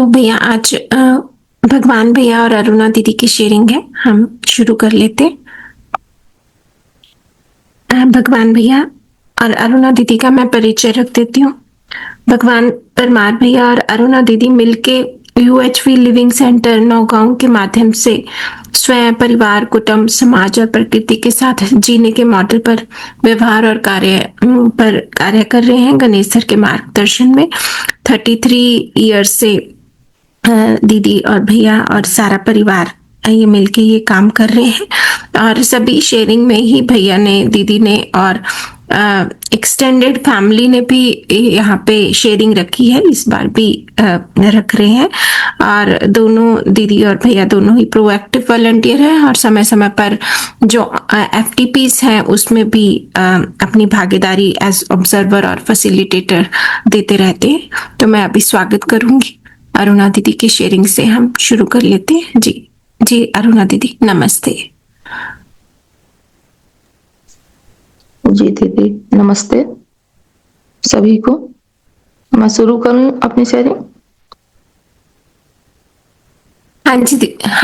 तो भैया आज भगवान भैया और अरुणा दीदी की शेयरिंग है, हम शुरू कर लेते हैं। भगवान भैया और अरुणा दीदी का मैं परिचय रख देती हूँ। भगवान परमार भैया और अरुणा दीदी मिलके यूएचवी लिविंग सेंटर नौगांव के माध्यम से स्वयं, परिवार, कुटुंब, समाज और प्रकृति के साथ जीने के मॉडल पर व्यवहार और कार्य कर रहे हैं। गणेश सर के मार्गदर्शन में 33 ईयर्स से दीदी और भैया और सारा परिवार ये मिलके ये काम कर रहे हैं। और सभी शेयरिंग में ही भैया ने, दीदी ने और एक्सटेंडेड फैमिली ने भी यहाँ पे शेयरिंग रखी है, इस बार भी रख रहे हैं। और दोनों दीदी और भैया दोनों ही प्रोएक्टिव वॉलंटियर हैं और समय समय पर जो एफटीपीज हैं उसमें भी अपनी भागीदारी एज ऑब्जर्वर और फैसिलिटेटर देते रहते हैं। तो मैं अभी स्वागत करूंगी अरुणा दीदी की शेयरिंग से। हम शुरू कर लेते हैं। जी जी अरुणा दीदी नमस्ते। जी दीदी नमस्ते सभी को। मैं शुरू करूं अपनी शेयरिंग? हाँ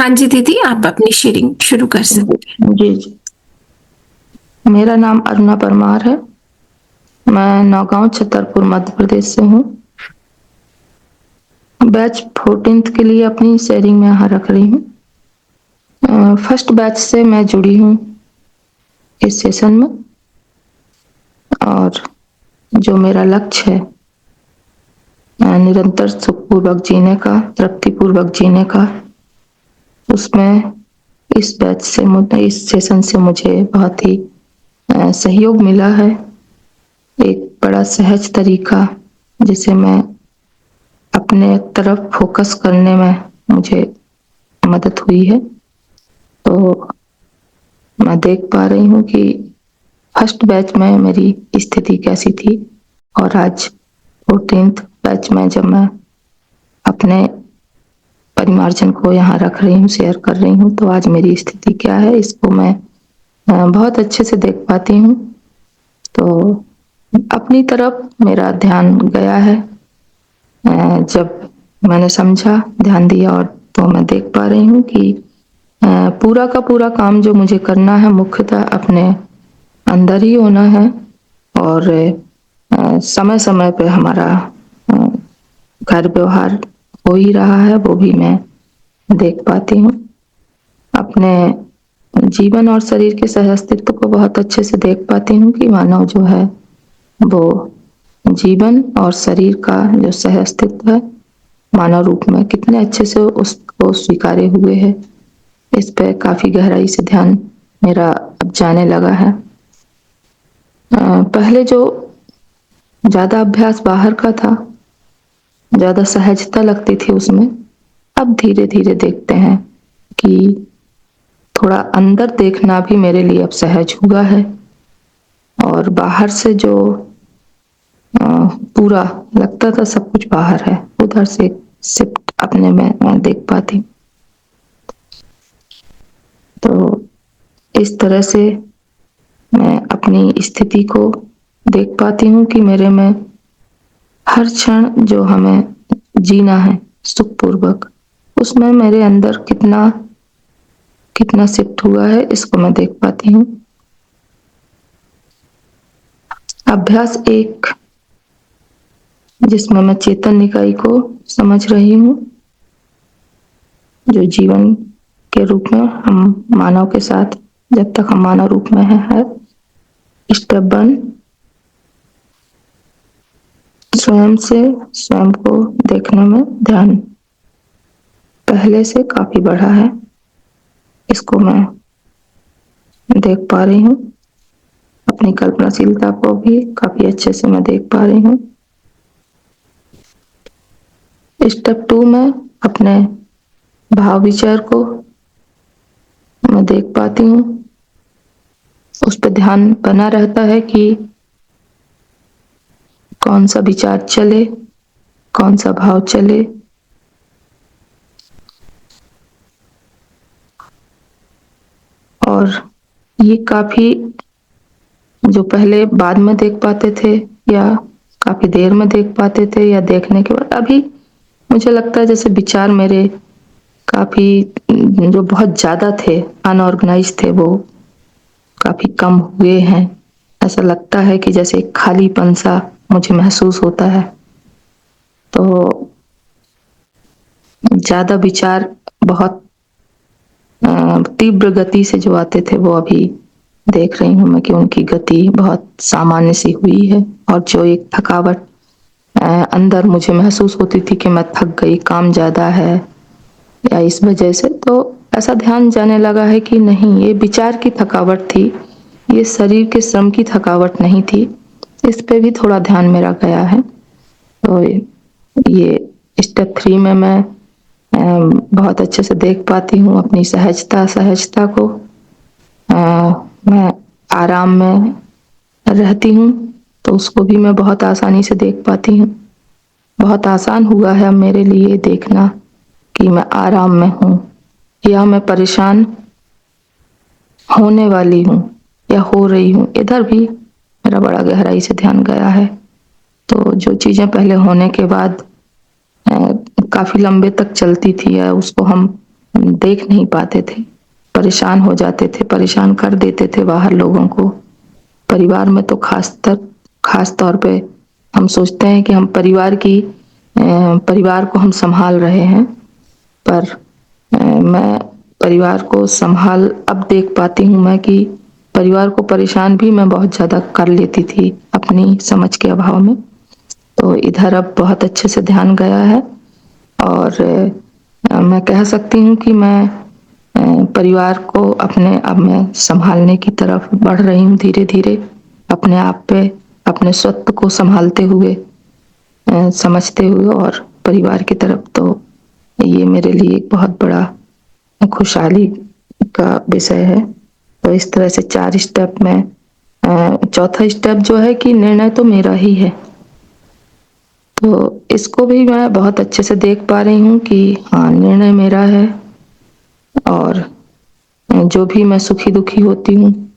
जी दीदी, आप अपनी शेयरिंग शुरू कर सकते हैं। जी। मेरा नाम अरुणा परमार है। मैं नौगांव छतरपुर मध्य प्रदेश से हूँ। बैच 14th के लिए अपनी शेयरिंग में यहाँ रख रही हूँ। फर्स्ट बैच से मैं जुड़ी हूँ इस सेशन में, और जो मेरा लक्ष्य है निरंतर सुखपूर्वक जीने का, तृप्तिपूर्वक जीने का, उसमें इस बैच से, इस सेशन से मुझे बहुत ही सहयोग मिला है। एक बड़ा सहज तरीका जिसे मैं अपने तरफ फोकस करने में मुझे मदद हुई है। तो मैं देख पा रही हूँ कि फर्स्ट बैच में मेरी स्थिति कैसी थी, और आज 14th बैच में जब मैं अपने परिमार्जन को यहाँ रख रही हूँ, शेयर कर रही हूँ, तो आज मेरी स्थिति क्या है इसको मैं बहुत अच्छे से देख पाती हूँ। तो अपनी तरफ मेरा ध्यान गया है। जब मैंने समझा, ध्यान दिया, और तो मैं देख पा रही हूँ कि पूरा का पूरा काम जो मुझे करना है मुख्यतः अपने अंदर ही होना है, और समय समय पे हमारा घर व्यवहार हो ही रहा है, वो भी मैं देख पाती हूँ। अपने जीवन और शरीर के सह अस्तित्व को बहुत अच्छे से देख पाती हूँ कि मानव जो है वो जीवन और शरीर का जो सह अस्तित्व है मानव रूप में कितने अच्छे से उसको स्वीकारे हुए है। इस पे काफी गहराई से ध्यान मेरा अब जाने लगा है। पहले जो ज्यादा अभ्यास बाहर का था, ज्यादा सहजता लगती थी उसमें, अब धीरे धीरे देखते हैं कि थोड़ा अंदर देखना भी मेरे लिए अब सहज हुआ है, और बाहर से जो पूरा लगता था सब कुछ बाहर है, उधर से शिफ्ट अपने में मैं देख पाती। तो इस तरह से मैं अपनी स्थिति को देख पाती हूँ कि मेरे में हर क्षण जो हमें जीना है सुखपूर्वक, उसमें मेरे अंदर कितना कितना शिफ्ट हुआ है इसको मैं देख पाती हूँ। अभ्यास 1, जिसमें मैं चेतन निकाय को समझ रही हूँ, जो जीवन के रूप में हम मानव के साथ जब तक हम मानव रूप में है। स्टेप 1, स्वयं से स्वयं को देखने में ध्यान पहले से काफी बढ़ा है, इसको मैं देख पा रही हूँ। अपनी कल्पनाशीलता को भी काफी अच्छे से मैं देख पा रही हूँ। स्टेप 2 में अपने भाव विचार को मैं देख पाती हूँ। उस पर ध्यान बना रहता है कि कौन सा विचार चले, कौन सा भाव चले। और ये काफी, जो पहले बाद में देख पाते थे या काफी देर में देख पाते थे, या देखने के बाद अभी मुझे लगता है जैसे विचार मेरे काफ़ी जो बहुत ज़्यादा थे, अनऑर्गनाइज़ थे, वो काफ़ी कम हुए हैं। ऐसा लगता है कि जैसे एक खालीपन-सा मुझे महसूस होता है। तो ज़्यादा विचार बहुत तीव्र गति से जो आते थे वो अभी देख रही हूँ मैं कि उनकी गति बहुत सामान्य सी हुई है, और जो एक थकावट अंदर मुझे महसूस होती थी कि मैं थक गई, काम ज़्यादा है या इस वजह से, तो ऐसा ध्यान जाने लगा है कि नहीं, ये विचार की थकावट थी, ये शरीर के श्रम की थकावट नहीं थी। इस पे भी थोड़ा ध्यान मेरा गया है। तो ये स्टेप 3 में मैं बहुत अच्छे से देख पाती हूँ अपनी सहजता को। मैं आराम में रहती हूँ, तो उसको भी मैं बहुत आसानी से देख पाती हूँ। बहुत आसान हुआ है अब मेरे लिए देखना कि मैं आराम में हूँ या मैं परेशान होने वाली हूँ या हो रही हूँ। इधर भी मेरा बड़ा गहराई से ध्यान गया है। तो जो चीज़ें पहले होने के बाद काफ़ी लंबे तक चलती थी या उसको हम देख नहीं पाते थे, परेशान हो जाते थे, परेशान कर देते थे बाहर लोगों को। परिवार में तो खास तौर पे हम सोचते हैं कि हम परिवार को हम संभाल रहे हैं, पर मैं परिवार को संभाल अब देख पाती हूँ मैं कि परिवार को परेशान भी मैं बहुत ज़्यादा कर लेती थी अपनी समझ के अभाव में। तो इधर अब बहुत अच्छे से ध्यान गया है, और मैं कह सकती हूँ कि मैं परिवार को अपने अब मैं संभालने की तरफ बढ़ रही हूँ धीरे-धीरे, अपने आप पे, अपने स्वत्व को संभालते हुए, समझते हुए, और परिवार की तरफ। तो ये मेरे लिए एक बहुत बड़ा खुशहाली का विषय है। तो इस तरह से 4 स्टेप में चौथा स्टेप जो है कि निर्णय तो मेरा ही है। तो इसको भी मैं बहुत अच्छे से देख पा रही हूँ कि हाँ, निर्णय मेरा है, और जो भी मैं सुखी-दुखी होती हूँ,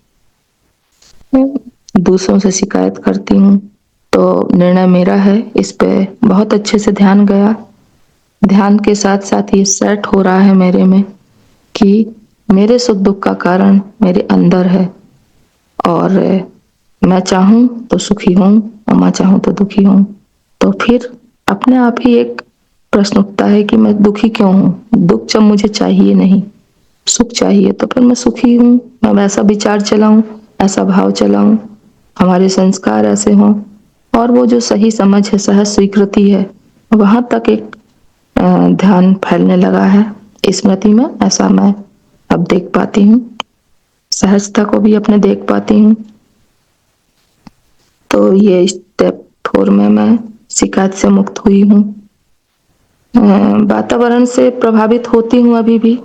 दूसरों से शिकायत करती हूँ, तो निर्णय मेरा है। इस पे बहुत अच्छे से ध्यान गया। ध्यान के साथ-साथ ये सेट हो रहा है मेरे में कि मेरे सुख-दुख का कारण मेरे अंदर है, और मैं चाहूँ तो सुखी हूँ और मैं चाहूँ तो दुखी हूँ। तो फिर अपने आप ही एक प्रश्न उठता है कि मैं दुखी क्यों हूँ? दुःख जब मुझे चाहिए नहीं, सुख चाहिए, तो फिर मैं सुखी हूँ। मैं वैसा विचार चलाऊँ, ऐसा भाव चलाऊँ, हमारे संस्कार ऐसे हों, और वो जो सही समझ है, सहज स्वीकृति है, वहाँ तक एक ध्यान फैलने लगा है स्मृति में, ऐसा मैं अब देख पाती हूँ। सहजता को भी अपने देख पाती हूँ। तो ये स्टेप 4 में मैं शिकायत से मुक्त हुई हूँ। वातावरण से प्रभावित होती हूँ अभी भी,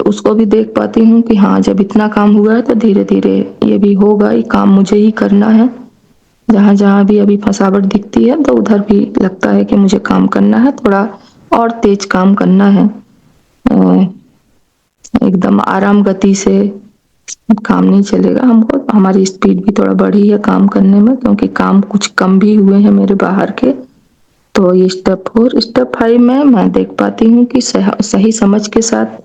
उसको भी देख पाती हूँ कि हाँ, जब इतना काम हुआ है तो धीरे-धीरे ये भी होगा, ये काम मुझे ही करना है। जहाँ-जहाँ भी अभी फँसावट दिखती है तो उधर भी लगता है कि मुझे काम करना है, थोड़ा और तेज काम करना है। एकदम आराम गति से काम नहीं चलेगा हमको, हमारी स्पीड भी थोड़ा बढ़ी है काम करने में, क्योंकि काम कुछ कम भी हुए हैं मेरे बाहर के। तो ये स्टेप 4, स्टेप 5 में मैं देख पाती हूँ कि सही समझ के साथ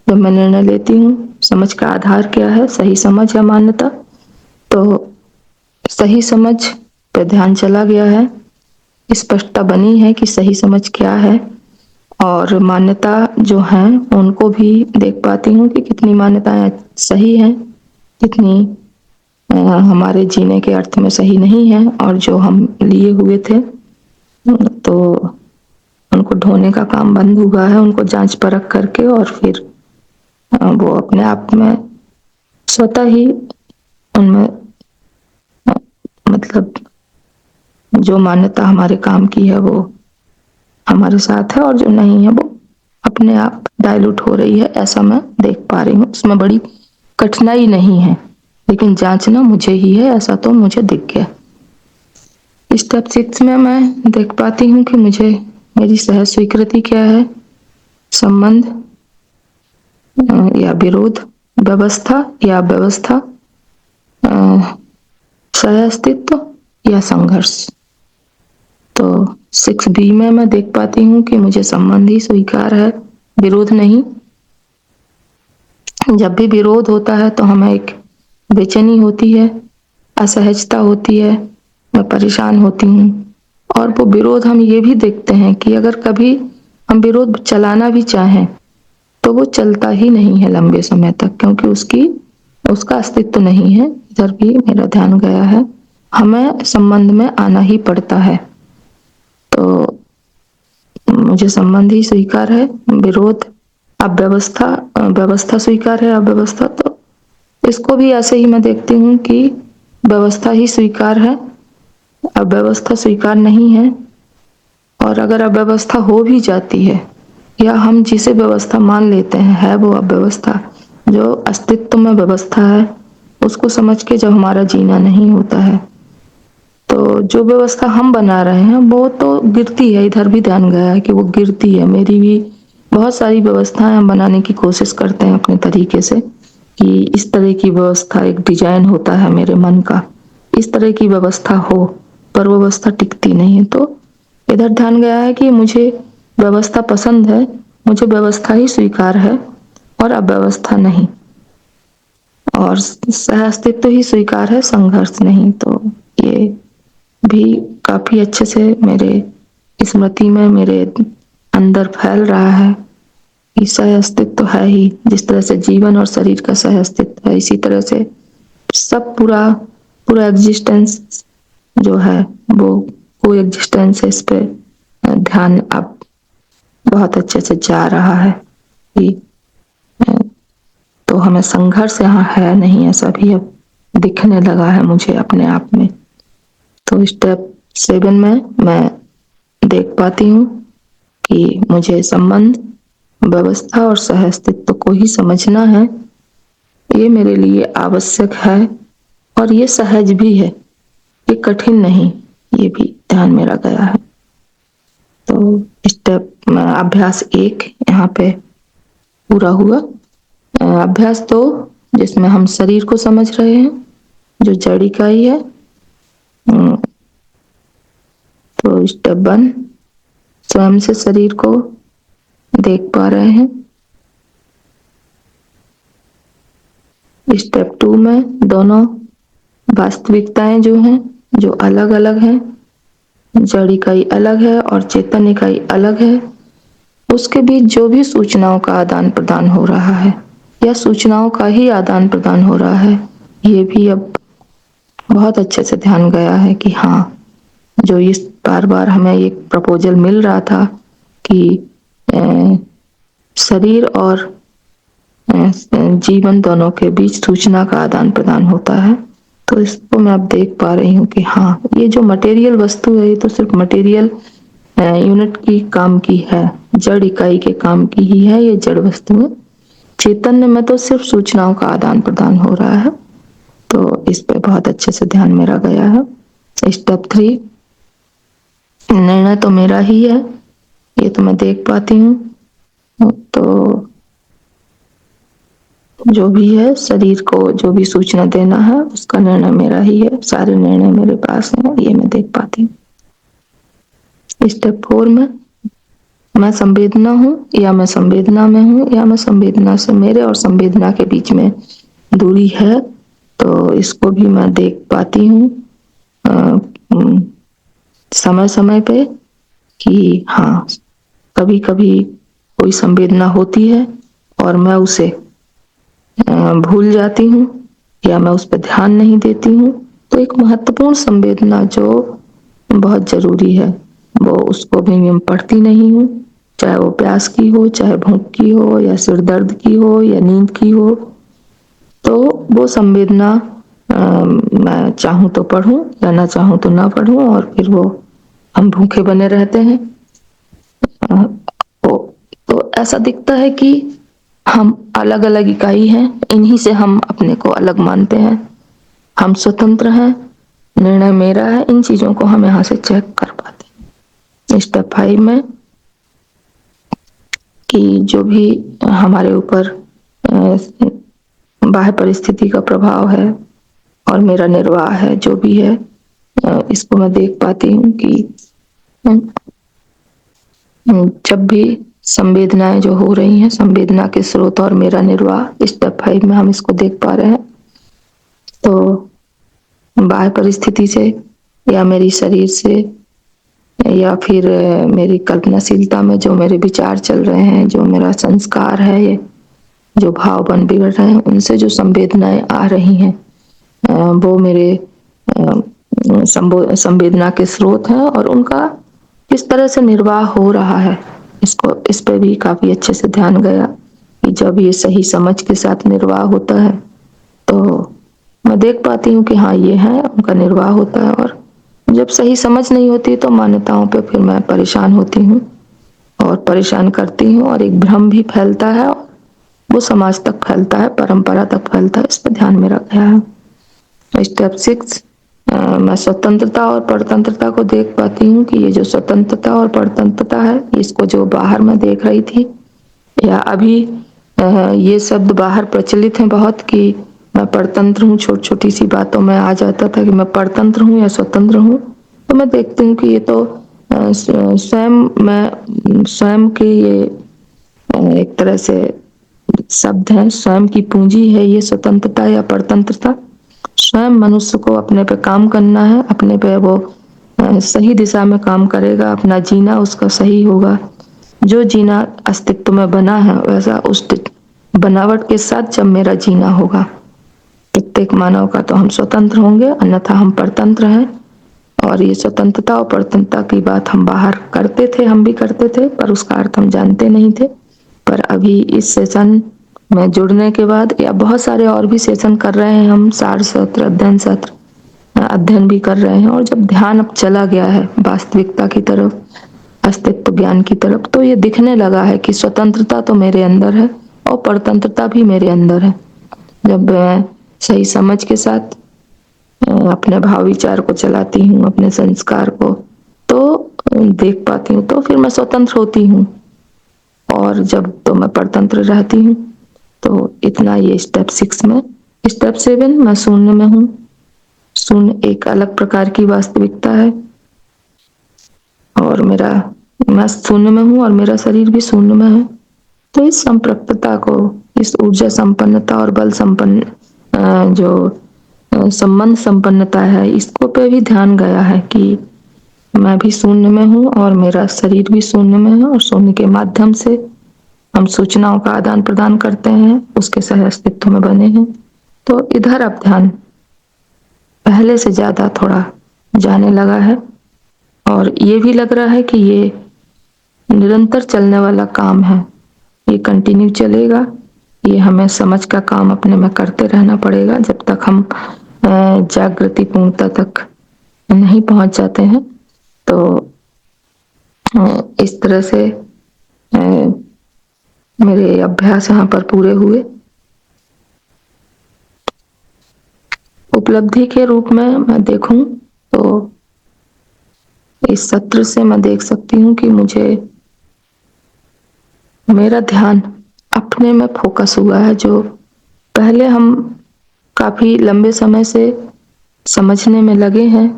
जब मैं निर्णय लेती हूँ, समझ का आधार क्या है, सही समझ या मान्यता। तो सही समझ पे ध्यान चला गया है, स्पष्टता बनी है कि सही समझ क्या है, और मान्यता जो है उनको भी देख पाती हूँ कि कितनी मान्यताएं सही हैं, कितनी हमारे जीने के अर्थ में सही नहीं है, और जो हम लिए हुए थे तो उनको ढोने का काम बंद हुआ है, उनको जांच परख करके, और फिर वो अपने आप में स्वतः ही उनमें मतलब जो मान्यता हमारे काम की है वो हमारे साथ है, और जो नहीं है वो अपने आप डाइल्यूट हो रही है, ऐसा मैं देख पा रही हूँ। उसमें बड़ी कठिनाई नहीं है, लेकिन जांचना मुझे ही है, ऐसा तो मुझे दिख गया। स्टेप 6 में मैं देख पाती हूँ कि मुझे मेरी सहज स्वीकृति क्या है, संबंध या विरोध, व्यवस्था या व्यवस्था, सह अस्तित्व या संघर्ष। तो 6B में मैं देख पाती हूँ कि मुझे संबंध ही स्वीकार है, विरोध नहीं। जब भी विरोध होता है तो हमें एक बेचैनी होती है, असहजता होती है, मैं परेशान होती हूँ। और वो विरोध हम ये भी देखते हैं कि अगर कभी हम विरोध चलाना भी चाहें तो वो चलता ही नहीं है लंबे समय तक, क्योंकि उसका अस्तित्व नहीं है। इधर भी मेरा ध्यान गया है, हमें संबंध में आना ही पड़ता है। तो मुझे संबंध ही स्वीकार है, विरोध अव्यवस्था, व्यवस्था स्वीकार है, अव्यवस्था तो इसको भी ऐसे ही मैं देखती हूँ कि व्यवस्था ही स्वीकार है, अव्यवस्था स्वीकार नहीं है। और अगर अव्यवस्था हो भी जाती है या हम जिसे व्यवस्था मान लेते हैं है वो अव्यवस्था, जो अस्तित्व में व्यवस्था है उसको समझ के जब हमारा जीना नहीं होता है तो जो व्यवस्था हम बना रहे हैं वो तो गिरती है। इधर भी ध्यान गया है कि वो गिरती है। मेरी भी बहुत सारी व्यवस्थाएं हम बनाने की कोशिश करते हैं अपने तरीके से कि इस तरह की व्यवस्था, एक डिजाइन होता है मेरे मन का, इस तरह की व्यवस्था हो, पर वो व्यवस्था टिकती नहीं है। तो इधर ध्यान गया है कि मुझे व्यवस्था पसंद है, मुझे व्यवस्था ही स्वीकार है और अव्यवस्था नहीं, और सह अस्तित्व ही स्वीकार है, संघर्ष नहीं। तो ये भी काफी अच्छे से मेरे स्मृति में, मेरे अंदर फैल रहा है कि सह अस्तित्व है ही। जिस तरह से जीवन और शरीर का सह अस्तित्व है, इसी तरह से सब पूरा पूरा एग्जिस्टेंस जो है वो को एग्जिस्टेंस है। इस पे ध्यान अब बहुत अच्छे से जा रहा है कि तो हमें संघर्ष यहाँ है नहीं, ऐसा भी अब दिखने लगा है मुझे अपने आप में। तो स्टेप 7 में मैं देख पाती हूँ कि मुझे संबंध, व्यवस्था और सह अस्तित्व को ही समझना है। ये मेरे लिए आवश्यक है और ये सहज भी है, ये कठिन नहीं, ये भी ध्यान मेरा गया है। तो स्टेप अभ्यास 1 यहाँ पे पूरा हुआ। अभ्यास 2 जिसमें हम शरीर को समझ रहे हैं, जो जड़ इकाई है। तो स्टेप 1 स्वयं से शरीर को देख पा रहे हैं। स्टेप 2 में दोनों वास्तविकताएं जो हैं, जो अलग अलग हैं, जड़ इकाई अलग है और चेतन इकाई अलग है, उसके बीच जो भी सूचनाओं का आदान प्रदान हो रहा है या सूचनाओं का ही आदान प्रदान हो रहा है, ये भी अब बहुत अच्छे से ध्यान गया है कि हाँ, जो इस बार बार हमें एक प्रपोजल मिल रहा था कि शरीर और जीवन दोनों के बीच सूचना का आदान प्रदान होता है, तो इसको मैं अब देख पा रही हूँ कि हाँ, ये जो मटेरियल वस्तु है ये तो सिर्फ मटेरियल यूनिट की काम की है, जड़ इकाई के काम की ही है ये जड़ वस्तु है। चैतन्य में तो सिर्फ सूचनाओं का आदान प्रदान हो रहा है। तो इस पे बहुत अच्छे से ध्यान मेरा गया है। स्टेप 3 निर्णय तो मेरा ही है, ये तो मैं देख पाती हूँ। तो जो भी है, शरीर को जो भी सूचना देना है उसका निर्णय मेरा ही है, सारे निर्णय मेरे पास हैं, ये मैं देख पाती हूँ। स्टेप 4 में मैं संवेदना हूँ या मैं संवेदना में हूँ या मैं संवेदना से, मेरे और संवेदना के बीच में दूरी है, तो इसको भी मैं देख पाती हूँ समय समय पे कि हाँ, कभी कभी कोई संवेदना होती है और मैं उसे भूल जाती हूँ या मैं उस पर ध्यान नहीं देती हूँ। तो एक महत्वपूर्ण संवेदना जो बहुत जरूरी है, वो उसको भी मैं पढ़ती नहीं हूँ, चाहे वो प्यास की हो, चाहे भूख की हो, या सिर दर्द की हो, या नींद की हो। तो वो संवेदना मैं चाहूँ तो पढ़ूं या ना चाहूँ तो ना पढ़ूं, और फिर वो हम भूखे बने रहते हैं। तो ऐसा दिखता है कि हम अलग अलग इकाई हैं, इन्हीं से हम अपने को अलग मानते हैं, हम स्वतंत्र हैं, निर्णय मेरा है, इन चीजों को हम यहाँ से चेक कर पाते हैं। स्टेप 5 में कि जो भी हमारे ऊपर बाह्य परिस्थिति का प्रभाव है और मेरा निर्वाह है, जो भी है, इसको मैं देख पाती हूँ कि जब भी संवेदनाएं जो हो रही हैं, संवेदना के स्रोत और मेरा निर्वाह, स्टेप 5 में हम इसको देख पा रहे हैं। तो बाह्य परिस्थिति से या मेरी शरीर से या फिर मेरी कल्पनाशीलता में जो मेरे विचार चल रहे हैं, जो मेरा संस्कार है, ये जो भाव बन बिगड़ रहे हैं, उनसे जो संवेदनाएं आ रही हैं, वो मेरे संवेदना के स्रोत हैं और उनका किस तरह से निर्वाह हो रहा है, इस पे भी काफी अच्छे से ध्यान गया कि जब ये सही समझ के साथ निर्वाह होता है तो मैं देख पाती हूँ कि हाँ ये है, उनका निर्वाह होता है। और जब सही समझ नहीं होती तो मान्यताओं पे फिर मैं परेशान होती हूँ और परेशान करती हूँ और एक भ्रम भी फैलता है, वो समाज तक फैलता है, परंपरा तक फैलता है। इस पर ध्यान मेरा गया है। स्टेप 6 मैं स्वतंत्रता और परतंत्रता को देख पाती हूँ कि ये जो स्वतंत्रता और परतंत्रता है, इसको जो बाहर मैं देख रही थी या अभी ये शब्द बाहर प्रचलित है बहुत कि मैं परतंत्र हूँ, छोटी छोटी सी बातों में आ जाता था कि मैं परतंत्र हूँ या स्वतंत्र हूँ। तो मैं देखती हूँ कि ये तो स्वयं के ये एक तरह से शब्द है, स्वयं की पूंजी है ये स्वतंत्रता या परतंत्रता। स्वयं मनुष्य को अपने पे काम करना है, अपने पे वो सही दिशा में काम करेगा, अपना जीना उसका सही होगा। जो जीना अस्तित्व में बना है वैसा उस बनावट के साथ जब मेरा जीना होगा, प्रत्येक मानव का, तो हम स्वतंत्र होंगे, अन्यथा हम परतंत्र हैं। और ये स्वतंत्रता और परतंत्रता की बात हम बाहर करते थे, हम भी करते थे, पर उसका अर्थ हम जानते नहीं थे। पर अभी इस सेशन में जुड़ने के बाद या बहुत सारे और भी सेशन कर रहे हैं हम, सार सत्र, अध्ययन सत्र, अध्ययन भी कर रहे हैं, और जब ध्यान अब चला गया है वास्तविकता की तरफ, अस्तित्व ज्ञान की तरफ, तो ये दिखने लगा है कि स्वतंत्रता तो मेरे अंदर है और परतंत्रता भी मेरे अंदर है। जब मैं सही समझ के साथ अपने भाव विचार को चलाती हूँ, अपने संस्कार को तो देख पाती हूँ, तो फिर मैं स्वतंत्र होती हूँ। और जब तो मैं परतंत्र रहती हूँ। तो इतना ये स्टेप 6 में। स्टेप 7 मैं शून्य में हूँ। शून्य एक अलग प्रकार की वास्तविकता है और मैं शून्य में हूँ और मेरा शरीर भी शून्य में है। तो इस संपृक्तता को, इस ऊर्जा संपन्नता और बल संपन्न जो संबंध संपन्नता है, इसको पे भी ध्यान गया है कि मैं भी शून्य में हूँ और मेरा शरीर भी शून्य में है, और शून्य के माध्यम से हम सूचनाओं का आदान प्रदान करते हैं, उसके सह अस्तित्व में बने हैं। तो इधर अब ध्यान पहले से ज्यादा थोड़ा जाने लगा है और ये भी लग रहा है कि ये निरंतर चलने वाला काम है, ये कंटिन्यू चलेगा। ये हमें समझ का काम अपने में करते रहना पड़ेगा जब तक हम जागृति पूर्णता तक नहीं पहुंच जाते हैं। तो इस तरह से मेरे अभ्यास यहाँ पर पूरे हुए। उपलब्धि के रूप में मैं देखूं तो इस सत्र से मैं देख सकती हूँ कि मुझे मेरा ध्यान अपने में फोकस हुआ है। जो पहले हम काफी लंबे समय से समझने में लगे हैं,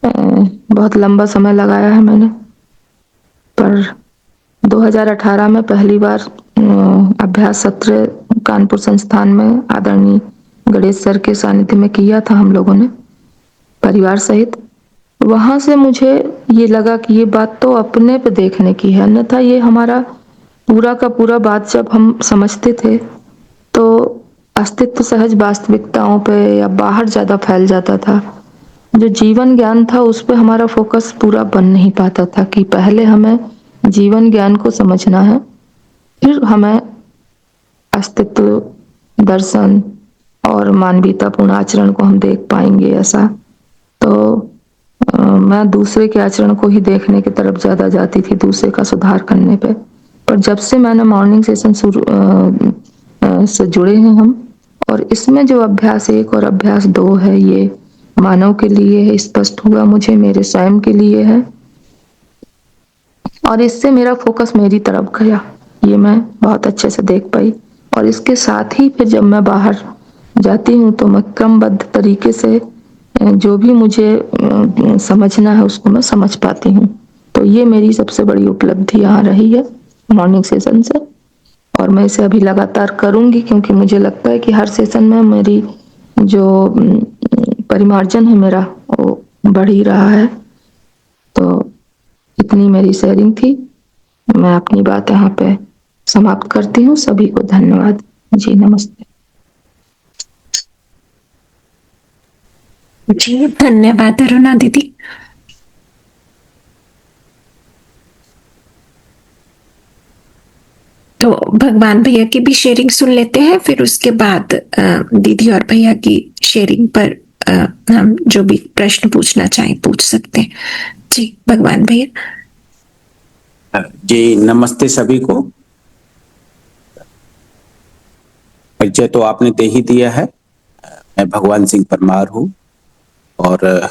बहुत लंबा समय लगाया है मैंने, पर 2018 में पहली बार अभ्यास सत्र कानपुर संस्थान में आदरणीय गणेश सर के सानिध्य में किया था हम लोगों ने परिवार सहित। वहां से मुझे ये लगा कि ये बात तो अपने पे देखने की है, अन्यथा ये हमारा पूरा का पूरा बात जब हम समझते थे तो अस्तित्व सहज वास्तविकताओं पे या बाहर ज्यादा फैल जाता था। जो जीवन ज्ञान था उस पे हमारा फोकस पूरा बन नहीं पाता था कि पहले हमें जीवन ज्ञान को समझना है, फिर हमें अस्तित्व दर्शन और मानवीयतापूर्ण आचरण को हम देख पाएंगे। ऐसा तो मैं दूसरे के आचरण को ही देखने की तरफ ज्यादा जाती थी, दूसरे का सुधार करने पे। पर जब से मैंने मॉर्निंग सेशन से जुड़े हैं हम, और इसमें जो अभ्यास 1 और अभ्यास 2 है, ये मानव के लिए है, स्पष्ट हुआ मुझे, मेरे स्वयं के लिए है, और इससे मेरा फोकस मेरी तरफ गया, ये मैं बहुत अच्छे से देख पाई। और इसके साथ ही फिर जब मैं बाहर जाती हूँ तो मैं क्रमबद्ध तरीके से जो भी मुझे समझना है उसको मैं समझ पाती हूँ। तो ये मेरी सबसे बड़ी उपलब्धि यहाँ रही है मॉर्निंग सेशन से, और मैं इसे अभी लगातार करूँगी क्योंकि मुझे लगता है कि हर सेशन में मेरी जो परिमार्जन है मेरा वो बढ़ ही रहा है। तो इतनी मेरी शेयरिंग थी, मैं अपनी बात यहाँ पे समाप्त करती हूँ। सभी को धन्यवाद जी, नमस्ते। जी धन्यवाद अरुणा दीदी। तो भगवान भैया की भी शेयरिंग सुन लेते हैं, फिर उसके बाद दीदी और भैया की शेयरिंग पर हम जो भी प्रश्न पूछना चाहें पूछ सकते हैं। जी भगवान भैया। जी नमस्ते सभी को। परिचय तो आपने दे ही दिया है। मैं भगवान सिंह परमार हूँ और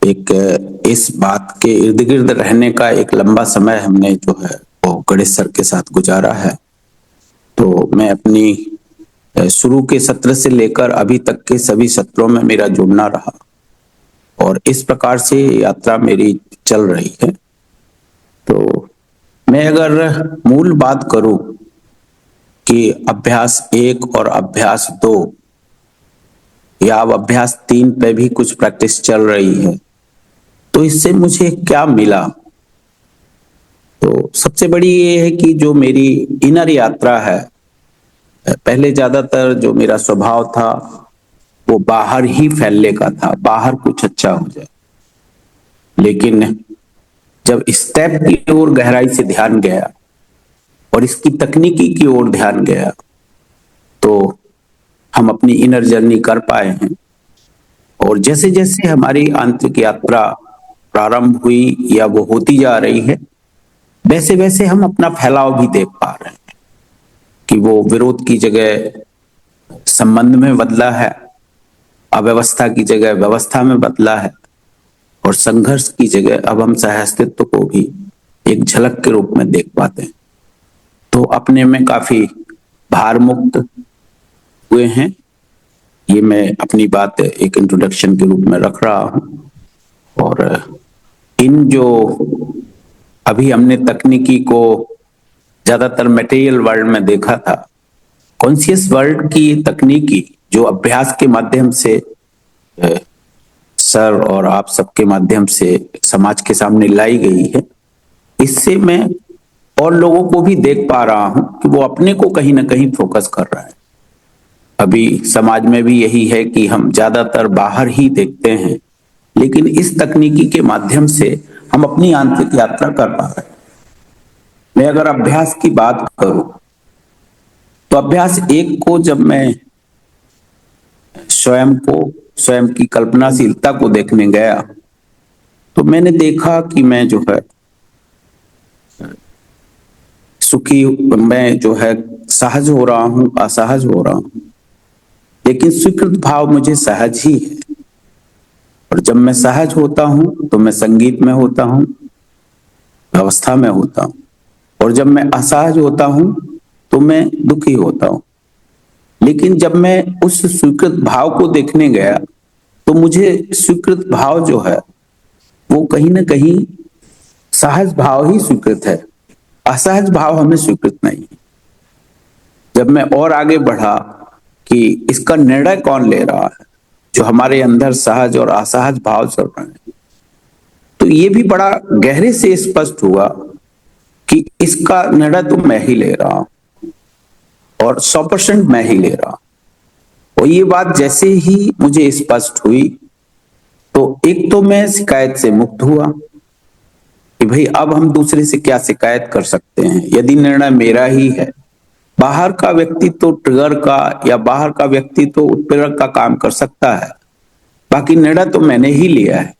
एक इस बात के इर्द गिर्द रहने का एक लंबा समय हमने जो है वो गणेश सर के साथ गुजारा है। तो मैं अपनी शुरू के सत्र से लेकर अभी तक के सभी सत्रों में मेरा जुड़ना रहा और इस प्रकार से यात्रा मेरी चल रही है। तो मैं अगर मूल बात करूं कि अभ्यास 1 और अभ्यास 2 या अब अभ्यास 3 पे भी कुछ प्रैक्टिस चल रही है, तो इससे मुझे क्या मिला। तो सबसे बड़ी ये है कि जो मेरी इनर यात्रा है, पहले ज्यादातर जो मेरा स्वभाव था वो बाहर ही फैलने का था, बाहर कुछ अच्छा हो जाए। लेकिन जब स्टेप की ओर गहराई से ध्यान गया और इसकी तकनीकी की ओर ध्यान गया तो हम अपनी इनर जर्नी कर पाए हैं। और जैसे जैसे हमारी आंतरिक यात्रा प्रारंभ हुई या वो होती जा रही है, वैसे वैसे हम अपना फैलाव भी देख पा रहे हैं कि वो विरोध की जगह संबंध में बदला है, अव्यवस्था की जगह व्यवस्था में बदला है और संघर्ष की जगह अब हम सहअस्तित्व को भी एक झलक के रूप में देख पाते हैं। तो अपने में काफी भार मुक्त हुए हैं। ये मैं अपनी बात एक इंट्रोडक्शन के रूप में रख रहा हूं। और इन जो अभी हमने तकनीकी को ज्यादातर मटेरियल वर्ल्ड में देखा था, कॉन्शियस वर्ल्ड की तकनीकी जो अभ्यास के माध्यम से सर और आप सबके माध्यम से समाज के सामने लाई गई है, इससे मैं और लोगों को भी देख पा रहा हूं कि वो अपने को कहीं ना कहीं फोकस कर रहा है। अभी समाज में भी यही है कि हम ज्यादातर बाहर ही देखते हैं, लेकिन इस तकनीकी के माध्यम से हम अपनी आंतरिक यात्रा कर पा रहे हैं। मैं अगर अभ्यास की बात करूं तो अभ्यास 1 को जब मैं स्वयं की कल्पनाशीलता को देखने गया तो मैंने देखा कि मैं जो है सुखी, मैं जो है सहज हो रहा हूं, असहज हो रहा हूं, लेकिन स्वीकृत भाव मुझे सहज ही है। और जब मैं सहज होता हूं तो मैं संगीत में होता हूं, व्यवस्था में होता हूं, और जब मैं असहज होता हूं तो मैं दुखी होता हूं। लेकिन जब मैं उस स्वीकृत भाव को देखने गया तो मुझे स्वीकृत भाव जो है वो कहीं ना कहीं सहज भाव ही स्वीकृत है, असहज भाव हमें स्वीकृत नहीं। जब मैं और आगे बढ़ा कि इसका निर्णय कौन ले रहा है, जो हमारे अंदर सहज और असहज भाव चल रहे हैं, तो ये भी बड़ा गहरे से स्पष्ट हुआ कि इसका निर्णय तो मैं ही ले रहा हूं और 100% मैं ही ले रहा हूं। और ये बात जैसे ही मुझे स्पष्ट हुई तो एक तो मैं शिकायत से मुक्त हुआ कि भाई अब हम दूसरे से क्या शिकायत कर सकते हैं यदि निर्णय मेरा ही है। बाहर का व्यक्ति तो ट्रिगर का या बाहर का व्यक्ति तो उत्प्रेरक का काम कर सकता है, बाकी निर्णय तो मैंने ही लिया है।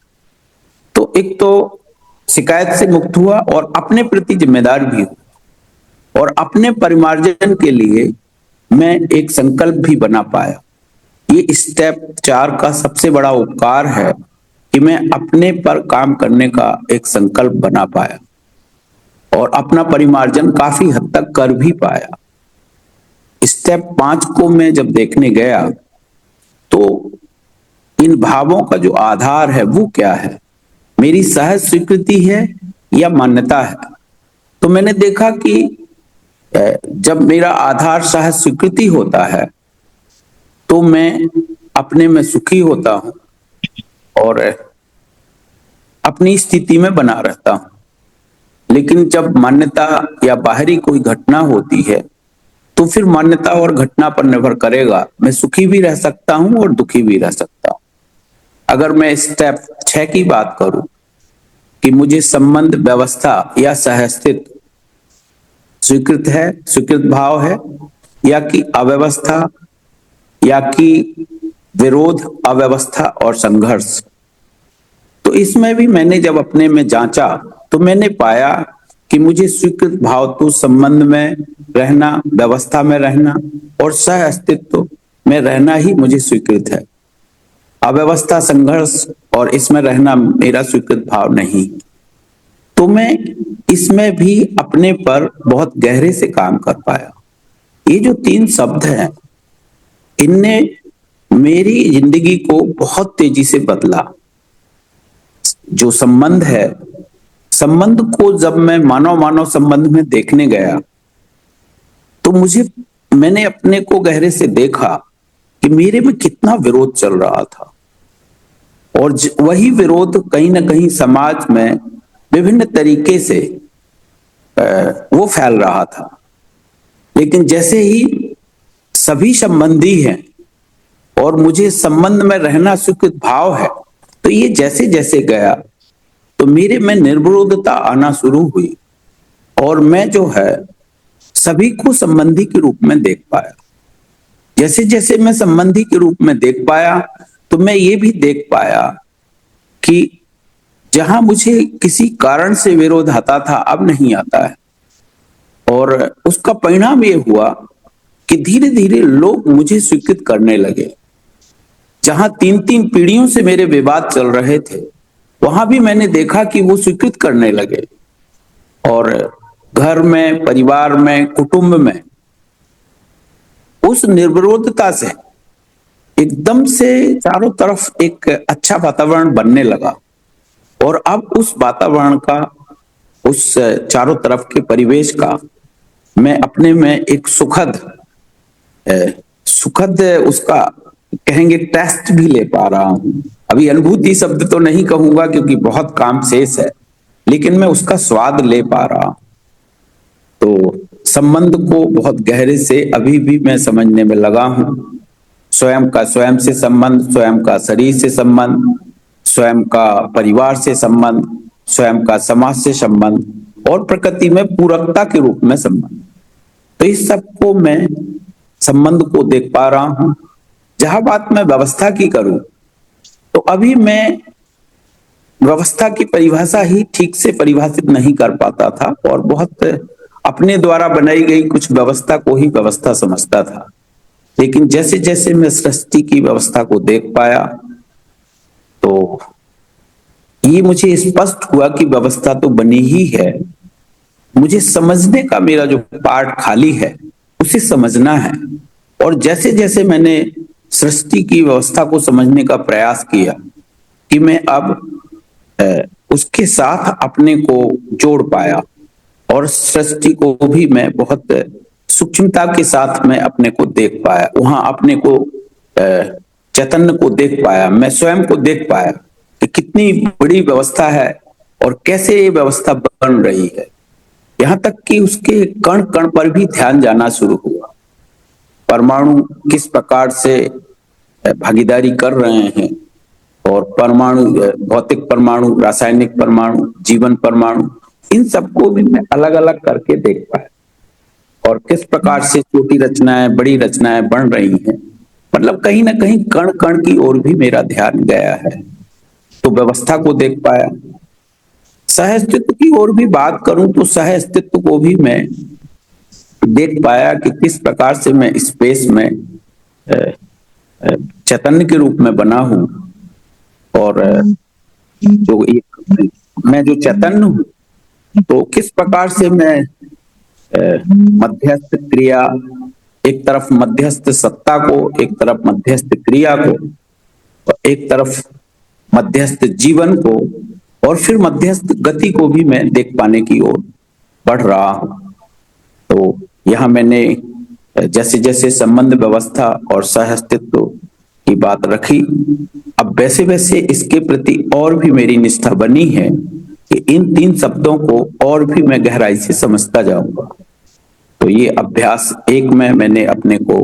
तो एक तो शिकायत से मुक्त हुआ और अपने प्रति जिम्मेदार भी हुआ और अपने परिमार्जन के लिए मैं एक संकल्प भी बना पाया। ये स्टेप 4 का सबसे बड़ा उपकार है कि मैं अपने पर काम करने का एक संकल्प बना पाया और अपना परिमार्जन काफी हद तक कर भी पाया। स्टेप 5 को मैं जब देखने गया तो इन भावों का जो आधार है वो क्या है, मेरी सहज स्वीकृति है या मान्यता है। तो मैंने देखा कि जब मेरा आधार शायद स्वीकृति होता है तो मैं अपने में सुखी होता हूं और अपनी स्थिति में बना रहता हूं। लेकिन जब मान्यता या बाहरी कोई घटना होती है तो फिर मान्यता और घटना पर निर्भर करेगा, मैं सुखी भी रह सकता हूं और दुखी भी रह सकता हूं। अगर मैं स्टेप 6 की बात करूं कि मुझे संबंध, व्यवस्था या सहअस्तित्व स्वीकृत है, स्वीकृत भाव है, या कि अव्यवस्था, या कि विरोध, अव्यवस्था और संघर्ष, तो इसमें भी मैंने जब अपने में जांचा तो मैंने पाया कि मुझे स्वीकृत भाव तो संबंध में रहना, व्यवस्था में रहना और सह अस्तित्व में रहना ही मुझे स्वीकृत है। अव्यवस्था, संघर्ष और इसमें रहना मेरा स्वीकृत भाव नहीं। तो मैं इसमें भी अपने पर बहुत गहरे से काम कर पाया। ये जो 3 शब्द हैं, इनने मेरी जिंदगी को बहुत तेजी से बदला। जो संबंध है, संबंध को जब मैं मानव मानव संबंध में देखने गया तो मैंने अपने को गहरे से देखा कि मेरे में कितना विरोध चल रहा था और वही विरोध कहीं ना कहीं समाज में विभिन्न तरीके से वो फैल रहा था। लेकिन जैसे ही सभी संबंधी हैं और मुझे संबंध में रहना स्वीकृत भाव है, तो ये जैसे जैसे गया तो मेरे में निर्विरोधता आना शुरू हुई और मैं जो है सभी को संबंधी के रूप में देख पाया। जैसे जैसे मैं संबंधी के रूप में देख पाया तो मैं ये भी देख पाया कि जहां मुझे किसी कारण से विरोध आता था, अब नहीं आता है। और उसका परिणाम ये हुआ कि धीरे धीरे लोग मुझे स्वीकृत करने लगे। जहां 3-3 पीढ़ियों से मेरे विवाद चल रहे थे, वहां भी मैंने देखा कि वो स्वीकृत करने लगे। और घर में, परिवार में, कुटुंब में उस निर्विरोधता से एकदम से चारों तरफ एक अच्छा वातावरण बनने लगा। और अब उस वातावरण का, उस चारों तरफ के परिवेश का मैं अपने में एक सुखद उसका कहेंगे टेस्ट भी ले पा रहा हूं। अभी अनुभूति शब्द तो नहीं कहूंगा क्योंकि बहुत काम शेष है, लेकिन मैं उसका स्वाद ले पा रहा हूं। तो संबंध को बहुत गहरे से अभी भी मैं समझने में लगा हूं। स्वयं का स्वयं से संबंध, स्वयं का शरीर से संबंध, स्वयं का परिवार से संबंध, स्वयं का समाज से संबंध और प्रकृति में पूरकता के रूप में संबंध। तो इस सबको मैं संबंध को देख पा रहा हूं। जहां बात मैं व्यवस्था की करूं तो अभी मैं व्यवस्था की परिभाषा ही ठीक से परिभाषित नहीं कर पाता था और बहुत अपने द्वारा बनाई गई कुछ व्यवस्था को ही व्यवस्था समझता था। लेकिन जैसे जैसे मैं सृष्टि की व्यवस्था को देख पाया तो ये मुझे स्पष्ट हुआ कि व्यवस्था तो बनी ही है, मुझे समझने का मेरा जो पार्ट खाली है उसे समझना है। और जैसे जैसे मैंने सृष्टि की व्यवस्था को समझने का प्रयास किया कि मैं अब उसके साथ अपने को जोड़ पाया और सृष्टि को भी मैं बहुत सूक्ष्मता के साथ में अपने को देख पाया। वहां अपने को चैतन्य को देख पाया, मैं स्वयं को देख पाया कि कितनी बड़ी व्यवस्था है और कैसे ये व्यवस्था बन रही है। यहां तक कि उसके कण कण पर भी ध्यान जाना शुरू हुआ। परमाणु किस प्रकार से भागीदारी कर रहे हैं और परमाणु, भौतिक परमाणु, रासायनिक परमाणु, जीवन परमाणु, इन सबको भी मैं अलग अलग करके देख पाया और किस प्रकार से छोटी रचनाएं, बड़ी रचनाएं बन रही हैं। मतलब कहीं ना कहीं कण कण की ओर भी मेरा ध्यान गया है। तो व्यवस्था को देख पाया। सह अस्तित्व की ओर भी बात करूं तो सह अस्तित्व को भी मैं देख पाया कि किस प्रकार से मैं स्पेस में चैतन्य के रूप में बना हूं और जो एक मैं जो चैतन्य हूं तो किस प्रकार से मैं मध्यस्थ क्रिया, एक तरफ मध्यस्थ सत्ता को, एक तरफ मध्यस्थ क्रिया को, एक तरफ मध्यस्थ जीवन को और फिर मध्यस्थ गति को भी मैं देख पाने की ओर बढ़ रहा हूं। तो यहाँ मैंने जैसे जैसे संबंध व्यवस्था और सह अस्तित्व की बात रखी, अब वैसे वैसे इसके प्रति और भी मेरी निष्ठा बनी है कि इन 3 शब्दों को और भी मैं गहराई से समझता जाऊंगा। तो ये अभ्यास 1 में मैंने अपने को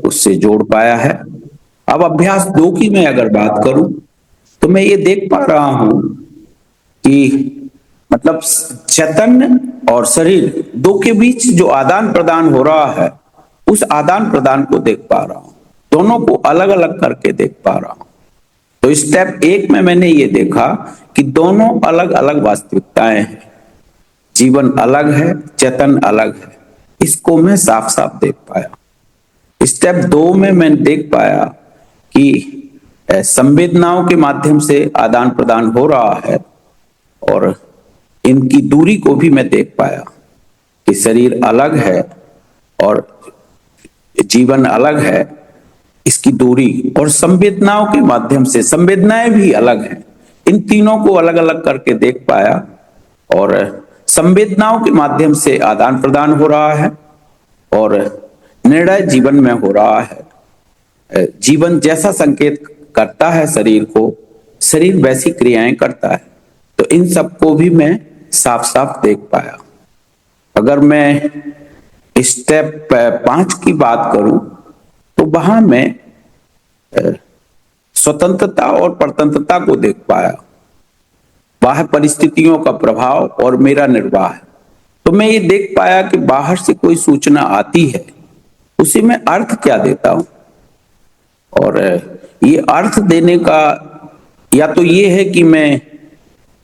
उससे जोड़ पाया है। अब अभ्यास 2 की मैं अगर बात करूं तो मैं ये देख पा रहा हूं कि मतलब चैतन्य और शरीर 2 के बीच जो आदान प्रदान हो रहा है, उस आदान प्रदान को देख पा रहा हूं, दोनों को अलग अलग करके देख पा रहा हूं। तो स्टेप 1 में मैंने ये देखा कि दोनों अलग अलग वास्तविकताएं हैं, जीवन अलग है, चेतन अलग है, इसको मैं साफ साफ देख पाया। स्टेप 2 में मैं देख पाया कि संवेदनाओं के माध्यम से आदान प्रदान हो रहा है और इनकी दूरी को भी मैं देख पाया कि शरीर अलग है और जीवन अलग है, इसकी दूरी, और संवेदनाओं के माध्यम से संवेदनाएं भी अलग हैं, इन तीनों को अलग अलग करके देख पाया। और संवेदनाओं के माध्यम से आदान प्रदान हो रहा है और निर्णय जीवन में हो रहा है। जीवन जैसा संकेत करता है शरीर को, शरीर वैसी क्रियाएं करता है। तो इन सबको भी मैं साफ साफ देख पाया। अगर मैं स्टेप 5 की बात करूं तो वहां मैं स्वतंत्रता और परतंत्रता को देख पाया, बाह्य परिस्थितियों का प्रभाव और मेरा निर्वाह। तो मैं ये देख पाया कि बाहर से कोई सूचना आती है, उसे मैं अर्थ क्या देता हूं, और ये अर्थ देने का या तो ये है कि मैं